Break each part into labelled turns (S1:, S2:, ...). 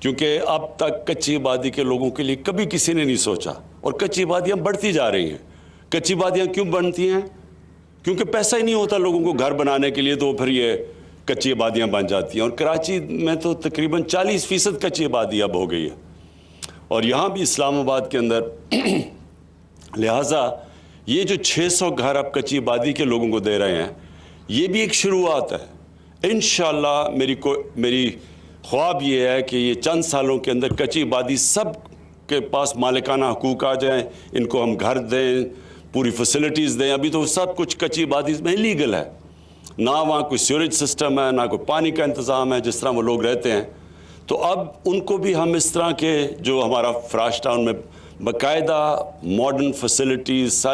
S1: کیونکہ اب تک کچی آبادی کے لوگوں کے لیے کبھی کسی نے نہیں سوچا، اور کچی آبادیاں بڑھتی جا رہی ہیں۔ کچی آبادیاں کیوں بنتی ہیں؟ کیونکہ پیسہ ہی نہیں ہوتا لوگوں کو گھر بنانے کے لیے، تو پھر یہ کچی آبادیاں بن جاتی ہیں۔ اور کراچی میں تو تقریباً 40% کچی آبادی اب ہو گئی ہے، اور یہاں بھی اسلام آباد کے اندر لہٰذا یہ جو 600 گھر اب کچی آبادی کے لوگوں کو دے رہے ہیں، یہ بھی ایک شروعات ہے۔ انشاءاللہ میری خواب یہ ہے کہ یہ چند سالوں کے اندر کچی آبادی سب کے پاس مالکانہ حقوق آ جائیں، ان کو ہم گھر دیں، پوری فیسلٹیز دیں۔ ابھی تو سب کچھ کچی آبادی میں لیگل ہے، نہ وہاں کوئی سیوریج سسٹم ہے، نہ کوئی پانی کا انتظام ہے جس طرح وہ لوگ رہتے ہیں۔ تو اب ان کو بھی ہم اس طرح کے جو ہمارا فراش ٹاؤن میں باقاعدہ ماڈرن فیسلٹیز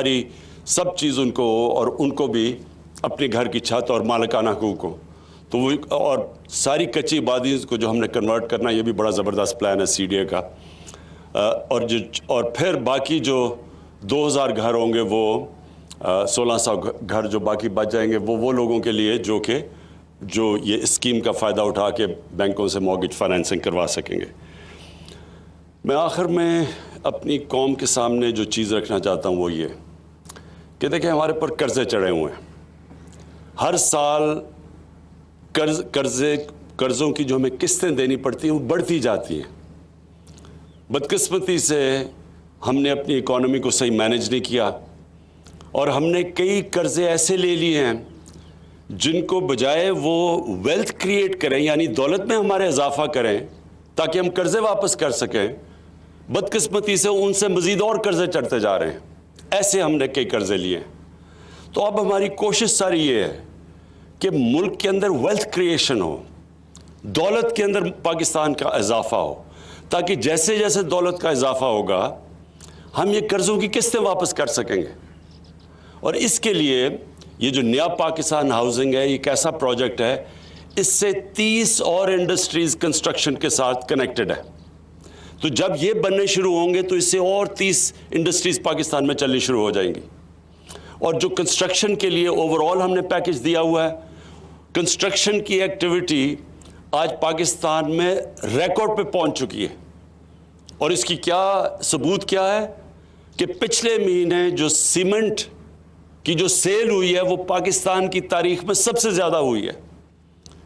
S1: سب چیز ان کو ہو، اور ان کو بھی اپنے گھر کی چھت اور مالکانہ حقوق ہو، تو وہ اور ساری کچی آبادی کو جو ہم نے کنورٹ کرنا، یہ بھی بڑا زبردست پلان ہے CDA کا۔ اور پھر باقی جو 2000 گھر ہوں گے، وہ 1600 گھر جو باقی بچ جائیں گے، وہ لوگوں کے لیے جو یہ اسکیم کا فائدہ اٹھا کے بینکوں سے مارگیج فائنینسنگ کروا سکیں گے۔ میں آخر میں اپنی قوم کے سامنے جو چیز رکھنا چاہتا ہوں وہ یہ کہ دیکھیں، ہمارے پر قرضے چڑھے ہوئے ہیں۔ ہر سال قرضوں کی جو ہمیں قسطیں دینی پڑتی ہیں وہ بڑھتی جاتی ہیں۔ بدقسمتی سے ہم نے اپنی اکانومی کو صحیح مینیج نہیں کیا، اور ہم نے کئی قرضے ایسے لے لیے ہیں جن کو بجائے وہ ویلتھ کریٹ کریں، یعنی دولت میں ہمارے اضافہ کریں تاکہ ہم قرضے واپس کر سکیں، بدقسمتی سے ان سے مزید اور قرضے چڑھتے جا رہے ہیں۔ ایسے ہم نے کئی قرضے لیے ہیں۔ تو اب ہماری کوشش ساری یہ ہے کہ ملک کے اندر ویلتھ کریشن ہو، دولت کے اندر پاکستان کا اضافہ ہو، تاکہ جیسے جیسے دولت کا اضافہ ہوگا ہم یہ قرضوں کی قسطیں واپس کر سکیں گے۔ اور اس کے لیے یہ جو نیا پاکستان ہاؤسنگ ہے، یہ ایک ایسا پروجیکٹ ہے، اس سے 30 اور انڈسٹریز کنسٹرکشن کے ساتھ کنیکٹڈ ہے۔ تو جب یہ بننے شروع ہوں گے تو اس سے اور 30 انڈسٹریز پاکستان میں چلنی شروع ہو جائیں گی۔ اور جو کنسٹرکشن کے لیے اوور آل ہم نے پیکج دیا ہوا ہے، کنسٹرکشن کی ایکٹیویٹی آج پاکستان میں ریکارڈ پہ پہنچ چکی ہے۔ اور اس کی ثبوت کیا ہے کہ پچھلے مہینے جو سیمنٹ کی جو سیل ہوئی ہے وہ پاکستان کی تاریخ میں سب سے زیادہ ہوئی ہے۔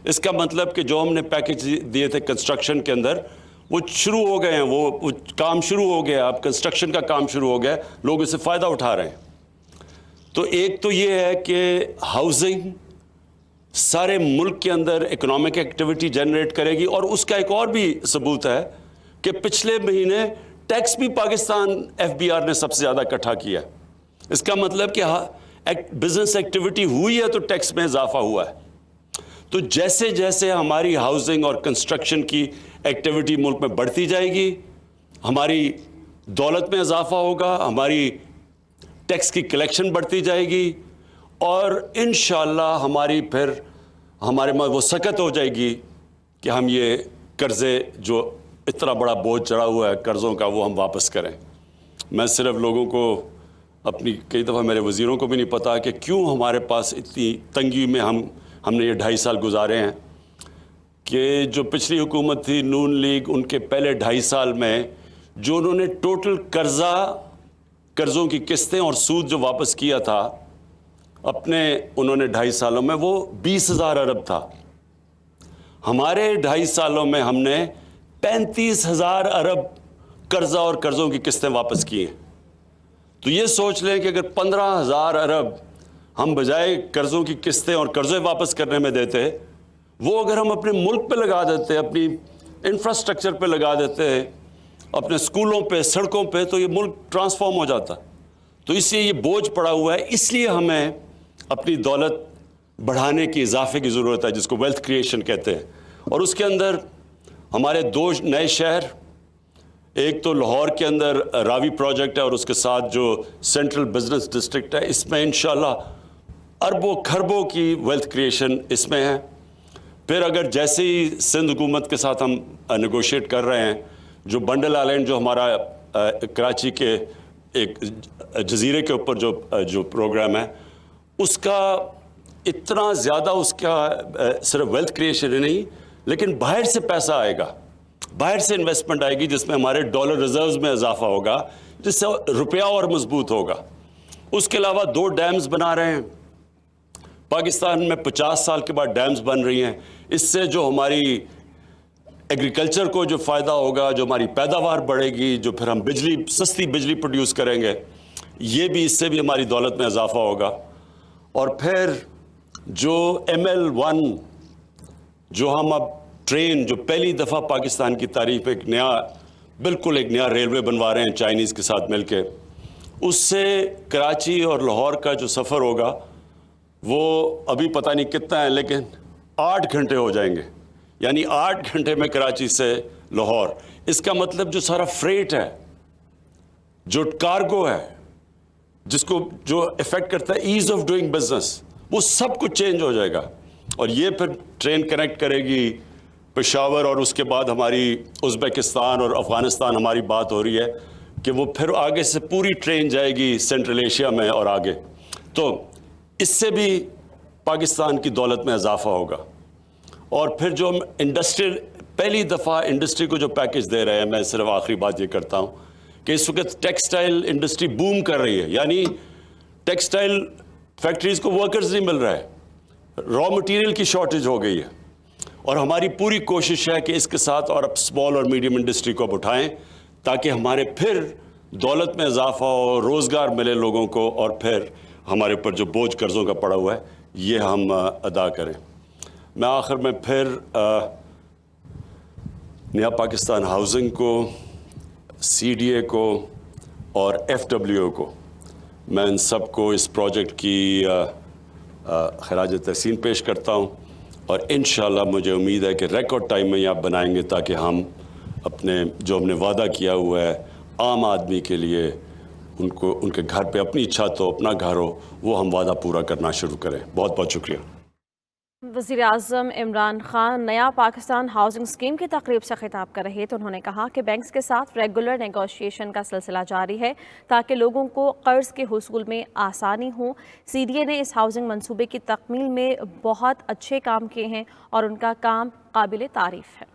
S1: اس کا مطلب کہ جو ہم نے پیکج دیے تھے کنسٹرکشن کے اندر، وہ شروع ہو گئے ہیں، وہ کام شروع ہو گیا، اب کنسٹرکشن کا کام شروع ہو گیا، لوگ اس سے فائدہ اٹھا رہے ہیں۔ تو ایک تو یہ ہے کہ ہاؤسنگ سارے ملک کے اندر اکنامک ایکٹیویٹی جنریٹ کرے گی، اور اس کا ایک اور بھی ثبوت ہے کہ پچھلے مہینے ٹیکس بھی پاکستان FBR نے سب سے زیادہ اکٹھا کیا ہے۔ اس کا مطلب کہ بزنس ایکٹیویٹی ہوئی ہے تو ٹیکس میں اضافہ ہوا ہے۔ تو جیسے جیسے ہماری ہاؤسنگ اور کنسٹرکشن کی ایکٹیویٹی ملک میں بڑھتی جائے گی، ہماری دولت میں اضافہ ہوگا، ہماری ٹیکس کی کلیکشن بڑھتی جائے گی، اور انشاءاللہ ہمارے وہ سکت ہو جائے گی کہ ہم یہ قرضے جو اتنا بڑا بوجھ چڑھا ہوا ہے قرضوں کا، وہ ہم واپس کریں۔ میں صرف لوگوں کو کئی دفعہ میرے وزیروں کو بھی نہیں پتا کہ کیوں ہمارے پاس اتنی تنگی میں ہم نے یہ 2.5 سال گزارے ہیں، کہ جو پچھلی حکومت تھی نون لیگ، ان کے پہلے 2.5 سال میں جو انہوں نے ٹوٹل قرضوں کی قسطیں اور سود جو واپس کیا تھا انہوں نے 2.5 سالوں میں، وہ 20,000 ارب تھا۔ ہمارے 2.5 سالوں میں ہم نے 35,000 ارب قرضہ اور قرضوں کی قسطیں واپس کی ہیں۔ تو یہ سوچ لیں کہ اگر 15,000 ارب ہم بجائے قرضوں کی قسطیں اور قرضے واپس کرنے میں دیتے، وہ اگر ہم اپنے ملک پہ لگا دیتے، اپنی انفراسٹرکچر پہ لگا دیتے، اپنے اسکولوں پہ، سڑکوں پہ، تو یہ ملک ٹرانسفارم ہو جاتا۔ تو اس لیے یہ بوجھ پڑا ہوا ہے، اس لیے ہمیں اپنی دولت بڑھانے کی، اضافے کی ضرورت ہے، جس کو ویلتھ کریشن کہتے ہیں۔ اور اس کے اندر ہمارے 2 نئے شہر، ایک تو لاہور کے اندر راوی پروجیکٹ ہے، اور اس کے ساتھ جو سینٹرل بزنس ڈسٹرکٹ ہے، اس میں انشاءاللہ اربوں کھربوں کی ویلتھ کریشن اس میں ہے۔ پھر اگر جیسے ہی سندھ حکومت کے ساتھ ہم نیگوشیٹ کر رہے ہیں، جو بنڈل آئلینڈ جو ہمارا کراچی کے ایک جزیرے کے اوپر جو پروگرام ہے، اس کا اتنا زیادہ اس کا صرف ویلتھ کریشن ہی نہیں، لیکن باہر سے پیسہ آئے گا۔ باہر سے انویسٹمنٹ آئے گی جس میں ہمارے ڈالر ریزروز میں اضافہ ہوگا، جس سے روپیہ اور مضبوط ہوگا۔ اس کے علاوہ 2 ڈیمز بنا رہے ہیں پاکستان میں، 50 سال کے بعد ڈیمز بن رہی ہیں۔ اس سے جو ہماری ایگریکلچر کو جو فائدہ ہوگا، جو ہماری پیداوار بڑھے گی، جو پھر ہم سستی بجلی پروڈیوس کریں گے، یہ بھی اس سے بھی ہماری دولت میں اضافہ ہوگا۔ اور پھر جو ML1 جو ہم اب ٹرین جو پہلی دفعہ پاکستان کی تاریخ میں بالکل ایک نیا ریلوے بنوا رہے ہیں چائنیز کے ساتھ مل کے، اس سے کراچی اور لاہور کا جو سفر ہوگا وہ ابھی پتہ نہیں کتنا ہے، لیکن 8 گھنٹے ہو جائیں گے، یعنی 8 گھنٹے میں کراچی سے لاہور۔ اس کا مطلب جو سارا فریٹ ہے، جو کارگو ہے، جس کو جو افیکٹ کرتا ہے ایز آف ڈوئنگ بزنس، وہ سب کچھ چینج ہو جائے گا۔ اور یہ پھر ٹرین کنیکٹ کرے گی پشاور، اور اس کے بعد ہماری ازبکستان اور افغانستان ہماری بات ہو رہی ہے کہ وہ پھر آگے سے پوری ٹرین جائے گی سینٹرل ایشیا میں اور آگے۔ تو اس سے بھی پاکستان کی دولت میں اضافہ ہوگا۔ اور پھر جو ہم انڈسٹریل پہلی دفعہ انڈسٹری کو جو پیکج دے رہے ہیں، میں صرف آخری بات یہ کرتا ہوں کہ اس وقت ٹیکسٹائل انڈسٹری بوم کر رہی ہے، یعنی ٹیکسٹائل فیکٹریز کو ورکرز نہیں مل رہا ہے، را مٹیریل کی شارٹیج ہو گئی ہے، اور ہماری پوری کوشش ہے کہ اس کے ساتھ اور اب اسمال اور میڈیم انڈسٹری کو اب اٹھائیں تاکہ ہمارے پھر دولت میں اضافہ ہو، روزگار ملے لوگوں کو، اور پھر ہمارے پر جو بوجھ قرضوں کا پڑا ہوا ہے یہ ہم ادا کریں۔ میں آخر میں پھر نیا پاکستان ہاؤسنگ کو، CDA کو اور FWO کو، میں ان سب کو اس پروجیکٹ کی خراج تحسین پیش کرتا ہوں، اور انشاءاللہ مجھے امید ہے کہ ریکارڈ ٹائم میں یہ آپ بنائیں گے تاکہ ہم اپنے جو ہم نے وعدہ کیا ہوا ہے عام آدمی کے لیے، ان کے گھر پہ اپنی چھت ہو، اپنا گھر ہو، وہ ہم وعدہ پورا کرنا شروع کریں۔ بہت بہت شکریہ۔
S2: وزیر اعظم عمران خان نیا پاکستان ہاؤسنگ اسکیم کی تقریب سے خطاب کر رہے تو انہوں نے کہا کہ بینکس کے ساتھ ریگولر نیگوشیشن کا سلسلہ جاری ہے تاکہ لوگوں کو قرض کے حصول میں آسانی ہو۔ CDA نے اس ہاؤسنگ منصوبے کی تکمیل میں بہت اچھے کام کیے ہیں اور ان کا کام قابل تعریف ہے۔